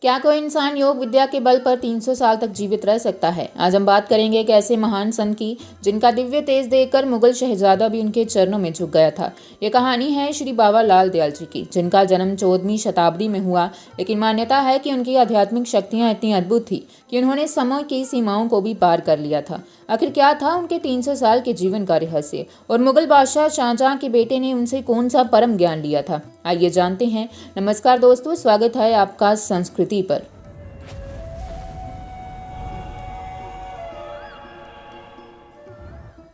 क्या कोई इंसान योग विद्या के बल पर 300 साल तक जीवित रह सकता है? आज हम बात करेंगे एक ऐसे महान संत की जिनका दिव्य तेज देखकर मुगल शहजादा भी उनके चरणों में झुक गया था। ये कहानी है श्री बाबा लाल दयाल जी की, जिनका जन्म 14वीं शताब्दी में हुआ। लेकिन मान्यता है कि उनकी आध्यात्मिक शक्तियां इतनी अद्भुत थी कि उन्होंने समय की सीमाओं को भी पार कर लिया था। आखिर क्या था उनके 300 साल के जीवन का रहस्य, और मुगल बादशाह शाहजहां के बेटे ने उनसे कौन सा परम ज्ञान लिया था? आइए जानते हैं। नमस्कार दोस्तों, स्वागत है आपका संस्कृति पर।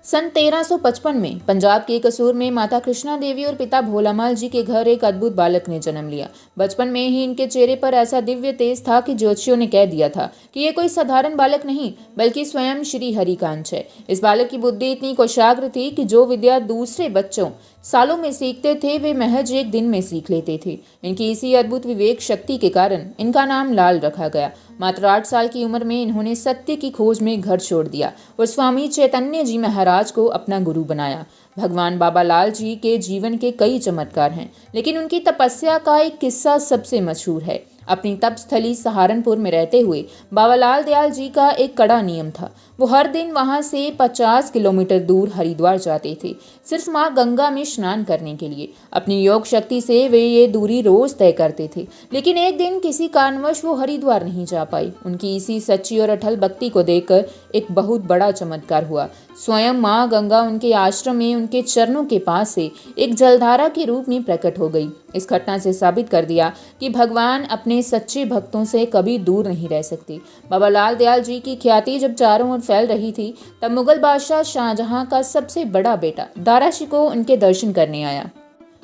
सन 1355 में पंजाब के कसूर में माता कृष्णा देवी और पिता भोलामाल जी के घर एक अद्भुत बालक ने जन्म लिया। बचपन में ही इनके चेहरे पर ऐसा दिव्य तेज था कि ज्योतिषियों ने कह दिया था कि ये कोई साधारण बालक नहीं बल्कि स्वयं श्री हरि का अंश है। इस बालक की बुद्धि इतनी कुशाग्र थी कि जो विद्या दूसरे बच्चों सालों में सीखते थे वे महज एक दिन में सीख लेते थे। इनकी इसी अद्भुत विवेक शक्ति के कारण इनका नाम लाल रखा गया। मात्र 8 साल की उम्र में इन्होंने सत्य की खोज में घर छोड़ दिया और स्वामी चैतन्य जी महाराज को अपना गुरु बनाया। भगवान बाबा लाल जी के जीवन के कई चमत्कार हैं, लेकिन उनकी तपस्या का एक किस्सा सबसे मशहूर है। अपनी तपस्थली सहारनपुर में रहते हुए बाबा लाल दयाल जी का एक कड़ा नियम था। वो हर दिन वहां से 50 किलोमीटर दूर हरिद्वार जाते थे, सिर्फ माँ गंगा में स्नान करने के लिए। अपनी योग शक्ति से वे ये दूरी रोज तय करते थे। लेकिन एक दिन किसी कारणवश वो हरिद्वार नहीं जा पाई। उनकी इसी सच्ची और अटल भक्ति को देखकर एक बहुत बड़ा चमत्कार हुआ। स्वयं माँ गंगा उनके आश्रम में उनके चरणों के पास से एक जलधारा के रूप में प्रकट हो गई। इस घटना से साबित कर दिया कि भगवान अपने सच्चे भक्तों से कभी दूर नहीं रह सकते। बाबा लाल दयाल जी की ख्याति जब चारों ओर फैल रही थी, तब मुगल बादशाह शाहजहां का सबसे बड़ा बेटा दारा शिकोह उनके दर्शन करने आया।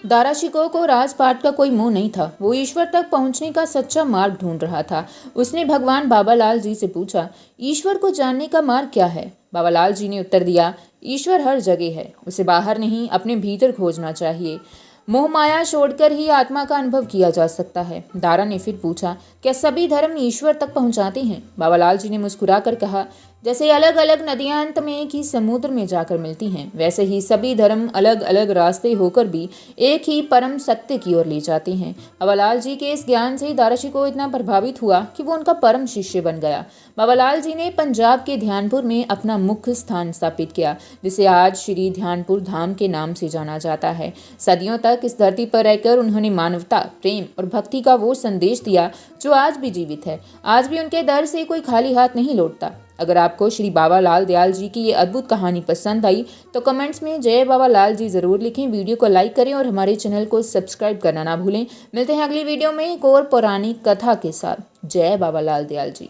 दारा शिकोह को राजपाट का कोई मोह नहीं था। वो ईश्वर तक पहुंचने का सच्चा मार्ग ढूंढ रहा था। उसने भगवान बाबा लाल जी से पूछा, ईश्वर को जानने का मार्ग क्या है? बाबा लाल जी ने उत्तर दिया, ईश्वर हर जगह है, उसे बाहर नहीं अपने भीतर खोजना चाहिए। मोह माया छोड़कर ही आत्मा का अनुभव किया जा सकता है। दारा ने फिर पूछा, क्या सभी धर्म ईश्वर तक पहुंचाते हैं? बाबा लाल जी ने मुस्कुराकर कहा, जैसे अलग अलग नदियां अंत में एक ही समुद्र में जाकर मिलती हैं, वैसे ही सभी धर्म अलग अलग रास्ते होकर भी एक ही परम सत्य की ओर ले जाते हैं। बाबा लाल जी के इस ज्ञान से दारा शिकोह इतना प्रभावित हुआ कि वो उनका परम शिष्य बन गया। बाबा लाल जी ने पंजाब के ध्यानपुर में अपना मुख्य स्थान स्थापित किया, जिसे आज श्री ध्यानपुर धाम के नाम से जाना जाता है। सदियों तक इस धरती पर रहकर उन्होंने मानवता, प्रेम और भक्ति का वो संदेश दिया जो आज भी जीवित है। आज भी उनके दर से कोई खाली हाथ नहीं लौटता। अगर आपको श्री बाबा लाल दयाल जी की ये अद्भुत कहानी पसंद आई तो कमेंट्स में जय बाबा लाल जी जरूर लिखें। वीडियो को लाइक करें और हमारे चैनल को सब्सक्राइब करना ना भूलें। मिलते हैं अगली वीडियो में एक और पौराणिक कथा के साथ। जय बाबा लाल दयाल जी।